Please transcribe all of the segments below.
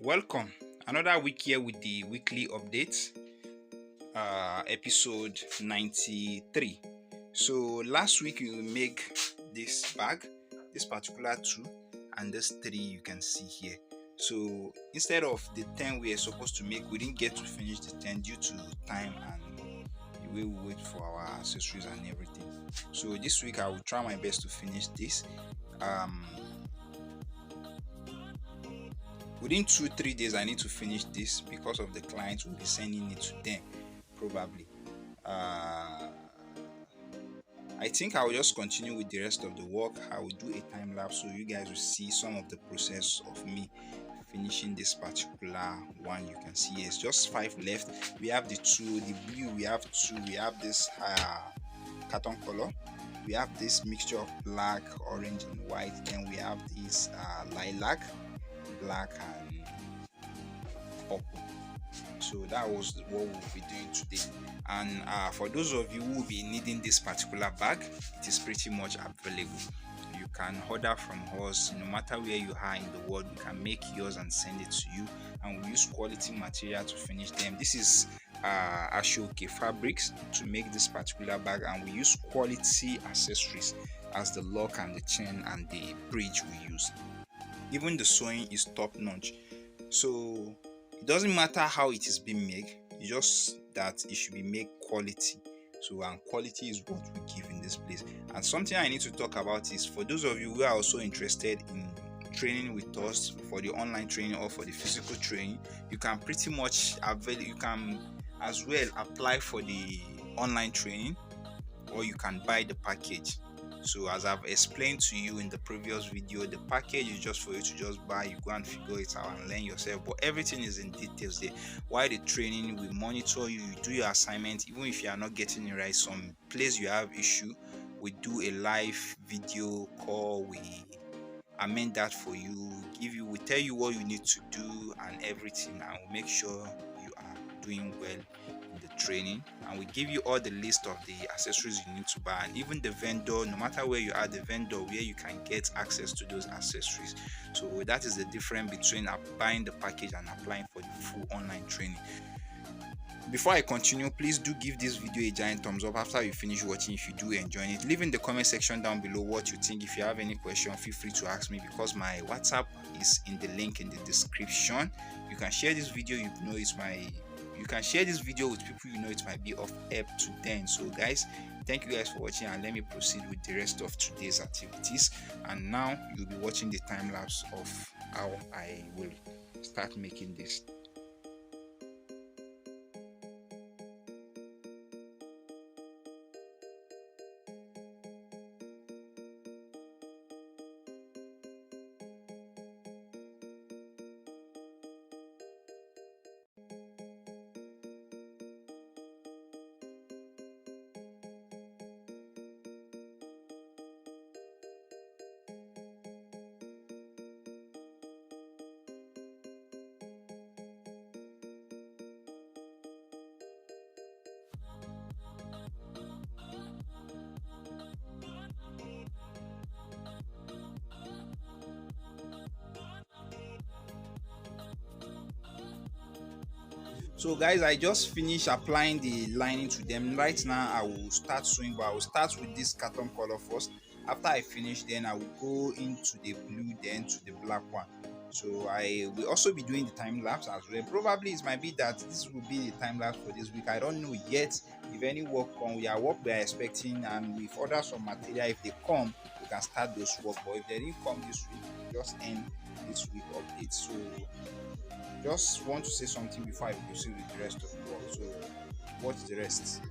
Welcome, another week here with the weekly update, episode 93. So last week we make this bag, this particular two, and this three you can see here. So instead of the 10 we are supposed to make, we didn't get to finish the 10 due to time and the way we wait for our accessories and everything. So this week I will try my best to finish this. Within 2-3 days I need to finish this because of the clients will be sending it to them probably. I think I will just continue with the rest of the work. I will do a time lapse so you guys will see some of the process of me finishing this particular one. You can see it's just 5 left. We have the two, the blue, we have two, we have this carton color, we have this mixture of black, orange and white, then we have this lilac, black and purple. So that was what we'll be doing today. And for those of you who will be needing this particular bag, it is pretty much available. You can order from us no matter where you are in the world. We can make yours and send it to you, and we use quality material to finish them. This is Aso-oke fabrics to make this particular bag, and we use quality accessories as the lock and the chain and the bridge we use. Even the sewing is top notch. So it doesn't matter how it is being made, it's just that it should be made quality. So, and quality is what we give in this place. And something I need to talk about is for those of you who are also interested in training with us for the online training or for the physical training, you can pretty much you can as well apply for the online training, or you can buy the package. So as I've explained to you in the previous video, the package is just for you to just buy, you go and figure it out and learn yourself, but everything is in details there. While the training, we monitor you, you do your assignment. Even if you are not getting it right, some place you have issue, we do a live video call, we amend that for you, we tell you what you need to do and everything, and we make sure you are doing well in the training, and we give you all the list of the accessories you need to buy, and even the vendor, no matter where you are, the vendor where you can get access to those accessories. So that is the difference between buying the package and applying for the full online training. Before I continue, please do give this video a giant thumbs up after you finish watching if you do enjoy it. Leave in the comment section down below what you think. If you have any question, feel free to ask me, because my WhatsApp is in the link in the description. You can share this video, you can share this video with people you know it might be of help to them. So guys, thank you guys for watching, and let me proceed with the rest of today's activities. And now you'll be watching the time lapse of how I will start making this. So guys, I just finished applying the lining to them. Right now I will start sewing, but I will start with this carton color first. After I finish, then I will go into the blue, then to the black one. So I will also be doing the time lapse as well. Probably it might be that this will be the time lapse for this week. I don't know yet. If any work come, we are expecting, and we've ordered some material. If they come, we can start those work. But if they didn't come this week, we'll just end this week update. So just want to say something before I proceed with the rest of the work. So watch the rest.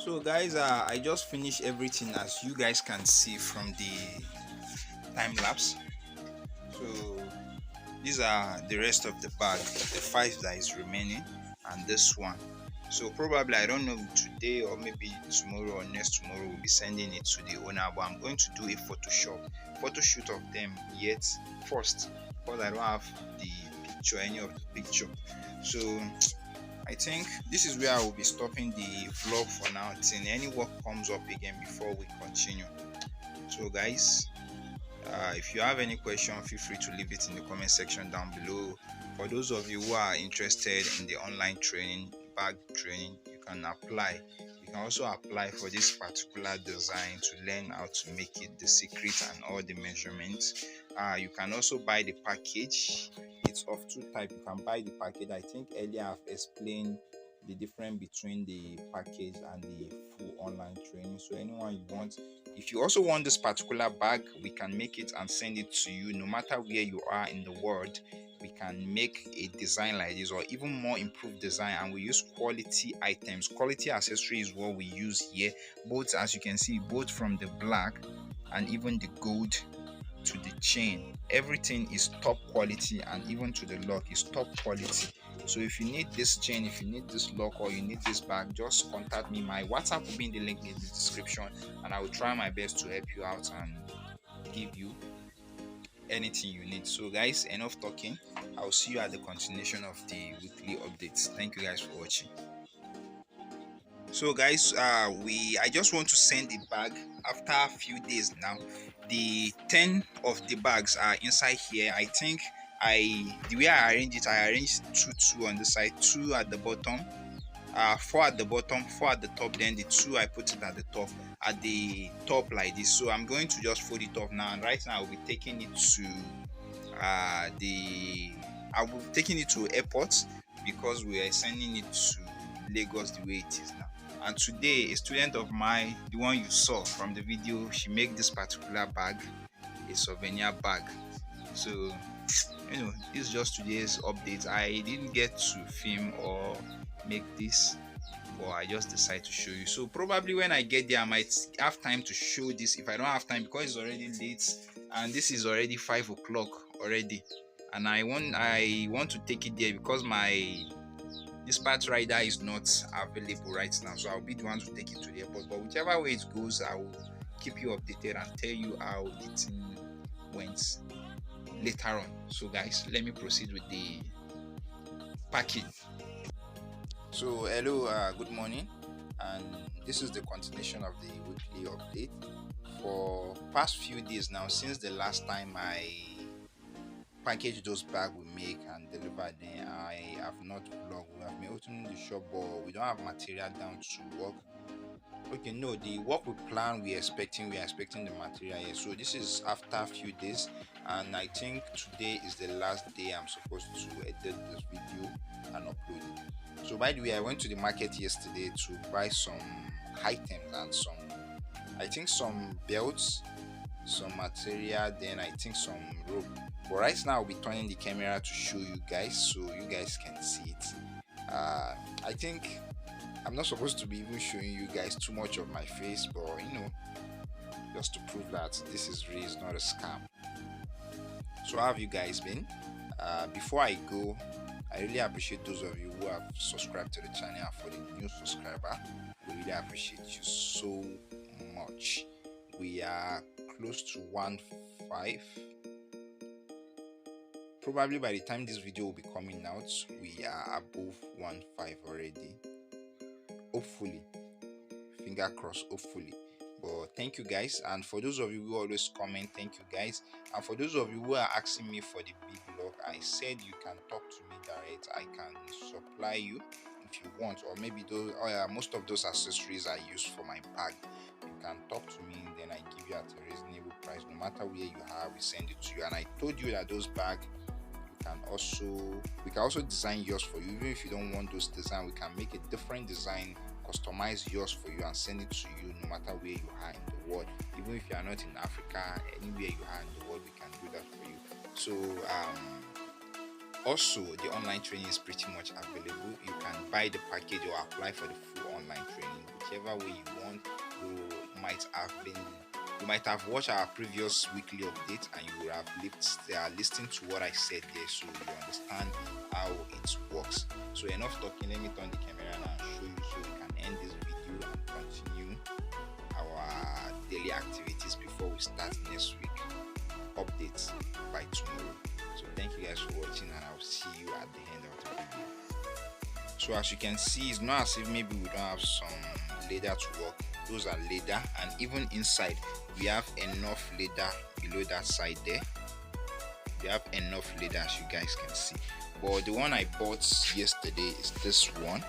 So guys, I just finished everything as you guys can see from the time lapse. So these are the rest of the bag, the five that is remaining, and this one. So probably I don't know today or maybe tomorrow or next tomorrow we'll be sending it to the owner. But I'm going to do a photo shoot of them yet first, because I don't have the picture, any of the picture. So I think this is where I will be stopping the vlog for now till any work comes up again before we continue. So guys, if you have any question, feel free to leave it in the comment section down below. For those of you who are interested in the online training, bag training, you can apply. You can also apply for this particular design to learn how to make it, the secret and all the measurements. You can also buy the package. It's of two types. You can buy the package. I think earlier I've explained the difference between the package and the full online training. So anyone you want, if you also want this particular bag, we can make it and send it to you no matter where you are in the world. We can make a design like this or even more improved design, and we use quality items. Quality accessory is what we use here, both as you can see, both from the black and even the gold to the chain. Everything is top quality, and even to the lock is top quality. So if you need this chain, if you need this lock, or you need this bag, just contact me. My WhatsApp will be in the link in the description, and I will try my best to help you out and give you anything you need. So guys, enough talking. I'll see you at the continuation of the weekly updates. Thank you guys for watching. So guys, I just want to send the bag after a few days now. The 10 of the bags are inside here. I think the way I arranged two on the side, two at the bottom, four at the bottom, four at the top, then the two I put it at the top like this. So I'm going to just fold it up now, and right now I'll be taking it to airport, because we are sending it to Lagos the way it is now. And today a student of mine, the one you saw from the video, she made this particular bag a souvenir bag. So this is just today's update. I didn't get to film or make this, but I just decided to show you. So probably when I get there I might have time to show this. If I don't have time, because it's already late and this is already 5 o'clock already, and I want to take it there because my dispatch rider is not available right now, so I'll be the one to take it to the airport. But whichever way it goes, I will keep you updated and tell you how the thing went later on. So guys, let me proceed with the packing. So hello, good morning, and this is the continuation of the weekly update. For past few days now, since the last time I packaged those bags we make and deliver them, I have not vlogged. We have been opening the shop, but we don't have material down to work. Okay, no, the work we plan, we're expecting the material here. So this is after a few days, and I think today is the last day I'm supposed to edit this video and upload it. So by the way, I went to the market yesterday to buy some items and some belts, some material, then I think some rope. But right now I'll be turning the camera to show you guys, so you guys can see it. I think I'm not supposed to be even showing you guys too much of my face, but just to prove that this is real, it's not a scam. So how have you guys been? Before I go, I really appreciate those of you who have subscribed to the channel. For the new subscriber, we really appreciate you so much. We are close to 1.5. Probably by the time this video will be coming out, we are above 1.5 already. Hopefully, finger crossed, hopefully. But thank you guys, and for those of you who always comment, thank you guys. And for those of you who are asking me for the big log, I said you can talk to me direct. I can supply you if you want, or maybe most of those accessories I use for my bag. You can talk to me, then I give you at a reasonable price. No matter where you are, we send it to you. And I told you that those bags, we can also design yours for you. Even if you don't want those design, we can make a different design, customize yours for you, and send it to you no matter where you are in the world. Even if you are not in Africa, anywhere you are in the world, we can do that for you. So also the online training is pretty much available. You can buy the package or apply for the full online training, whichever way you want. You might have watched our previous weekly update and you would have listened to what I said there, so you understand how it works. So enough talking, let me turn the camera now and show you so we can end this video and continue our daily activities before we start next week updates by tomorrow. So thank you guys for watching, and I'll see you at the end of the video. So as you can see, it's not as if maybe we don't have some leather to work. Those are leather, and even inside we have enough leather below that side there. We have enough leather, as you guys can see. But the one I bought yesterday is this one.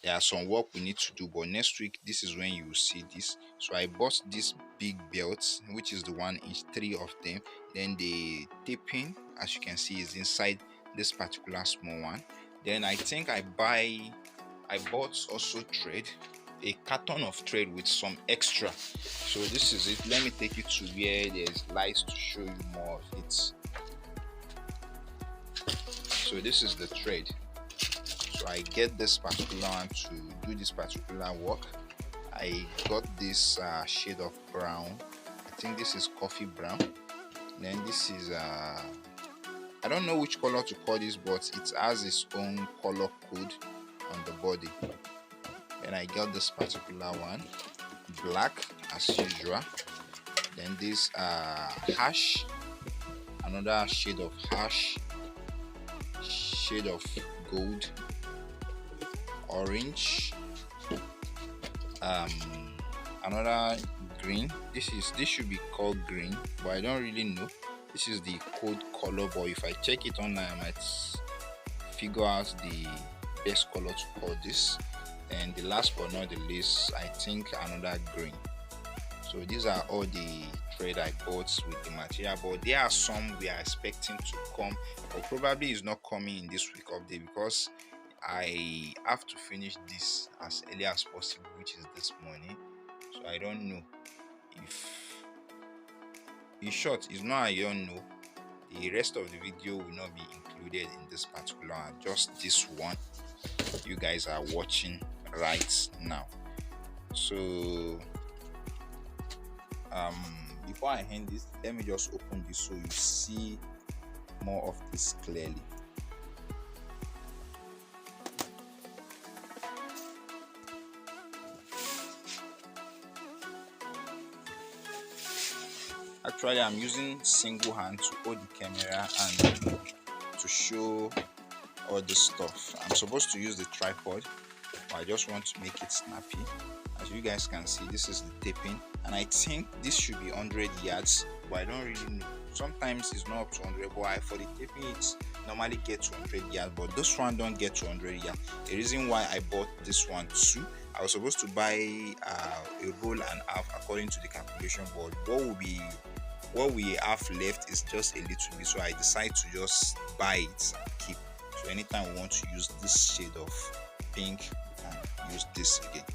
There are some work we need to do, but next week this is when you will see this. So I bought this big belt, which is the 1 inch, 3 of them. Then the taping, as you can see, is inside this particular small one. Then I think I bought also thread, a carton of thread with some extra. So this is it. Let me take you to where there's lights to show you more of it. So this is the thread. So I get this particular one to do this particular work. I got this shade of brown. I think this is coffee brown. Then this is I don't know which color to call this, but it has its own color code on the body. Then I got this particular one, black as usual. Then this hash, another shade of hash, shade of gold, orange, another green. This should be called green, but I don't really know. This is the code color, but if I check it online, I might figure out the best color to call this. And the last but not the least, I think another green. So these are all the thread I bought with the material, but there are some we are expecting to come, but probably is not coming in this week update because I have to finish this as early as possible, which is this morning. So I don't know if, in short, it's not I don't know. The rest of the video will not be included in this particular one, just this one you guys are watching right now. So before I end this, let me just open this so you see more of this clearly. Actually, I'm using single hand to hold the camera and to show all this stuff. I'm supposed to use the tripod, but I just want to make it snappy. As you guys can see, this is the taping, and I think this should be 100 yards, but I don't really know. Sometimes it's not up to 100, but for the taping it's normally get to 100 yards, but this one don't get to 100 yards. The reason why I bought this one too, I was supposed to buy a roll and half according to the calculation, but what we have left is just a little bit, so I decided to just buy it and keep. So anytime we want to use this shade of pink, we can use this again.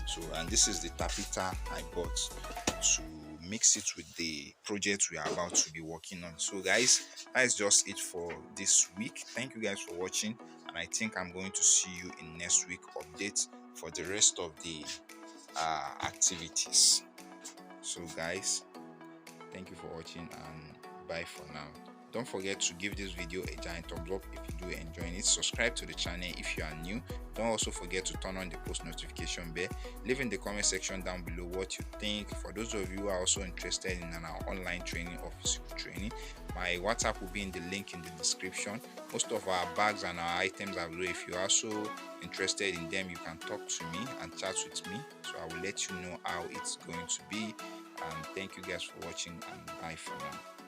So, and this is the tapita I bought to mix it with the project we are about to be working on. So guys, that's just it for this week. Thank you guys for watching, and I think I'm going to see you in next week update for the rest of the activities. So guys, thank you for watching, and bye for now. Don't forget to give this video a giant thumbs up if you do enjoy it. Subscribe to the channel if you are new. Don't also forget to turn on the post notification bell. Leave in the comment section down below what you think. For those of you who are also interested in our online training or physical training, my WhatsApp will be in the link in the description. Most of our bags and our items are below. If you are also interested in them, you can talk to me and chat with me, so I will let you know how it's going to be. And thank you guys for watching, and bye for now.